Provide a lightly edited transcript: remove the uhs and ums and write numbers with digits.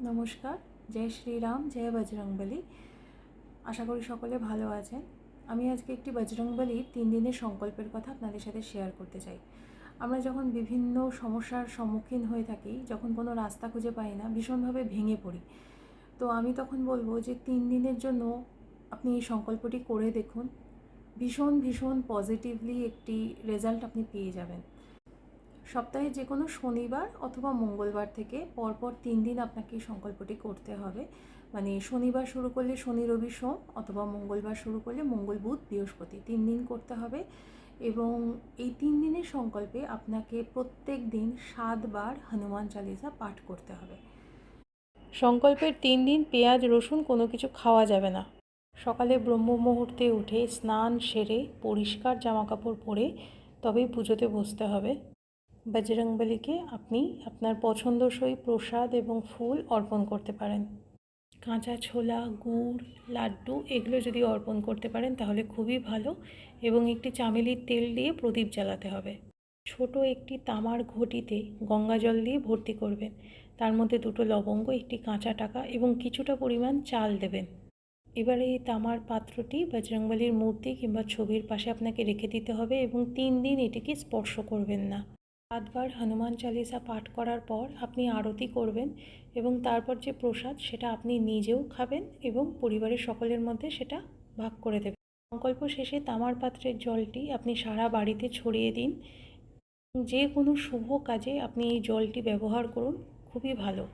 নমস্কার, জয় শ্রীরাম, জয় বজরংবলী। আশা করি সকলে ভালো আছেন। আমি আজকে একটি বজরংবলীর 3 দিনের সংকল্পের কথা আপনাদের সাথে শেয়ার করতে চাই। আমরা যখন বিভিন্ন সমস্যার সম্মুখীন হয়ে থাকি, যখন কোনো রাস্তা খুঁজে পাই না, ভীষণভাবে ভেঙে পড়ি, তো আমি তখন বলবো যে 3 দিনের জন্য আপনি এই সংকল্পটি করে দেখুন। ভীষণ পজিটিভলি একটি রেজাল্ট আপনি পেয়ে যাবেন। সপ্তাহে যে কোনো শনিবার অথবা মঙ্গলবার থেকে পরপর 3 দিন আপনাকে এই সংকল্পটি করতে হবে। মানে শনিবার শুরু করলে শনি রবি সোম, অথবা মঙ্গলবার শুরু করলে মঙ্গল বুধ বৃহস্পতি, 3 দিন করতে হবে। এবং এই 3 দিনের সংকল্পে আপনাকে প্রত্যেক দিন 7 বার হনুমান চালিসা পাঠ করতে হবে। সংকল্পের 3 দিন পেঁয়াজ রসুন কোনো কিছু খাওয়া যাবে না। সকালে ব্রহ্ম মুহূর্তে উঠে স্নান সেরে পরিষ্কার জামাকাপড় পরে তবেই পুজোতে বসতে হবে। বজরংবলীকে আপনি আপনার পছন্দসই প্রসাদ এবং ফুল অর্পণ করতে পারেন। কাঁচা ছোলা, গুড়, লাড্ডু এগুলো যদি অর্পণ করতে পারেন তাহলে খুবই ভালো। এবং একটি চামেলির তেল দিয়ে প্রদীপ জ্বালাতে হবে। ছোট একটি তামার ঘটিতে গঙ্গা জল দিয়ে ভর্তি করবেন। তার মধ্যে 2টো লবঙ্গ, একটি কাঁচা টাকা এবং কিছুটা পরিমাণ চাল দেবেন। এবারে এই তামার পাত্রটি বজরংবলীর মূর্তি কিংবা ছবির পাশে আপনাকে রেখে দিতে হবে এবং 3 দিন এটিকে স্পর্শ করবেন না। 7 বার হনুমান চালিসা পাঠ করার পর আপনি আরতি করবেন এবং তারপর যে প্রসাদ সেটা আপনি নিজেও খাবেন এবং পরিবারের সকলের মধ্যে সেটা ভাগ করে দেবেন। সংকল্প শেষে তামার পাত্রের জলটি আপনি সারা বাড়িতে ছড়িয়ে দিন। যে কোনো শুভ কাজে আপনি এই জলটি ব্যবহার করুন, খুবই ভালো।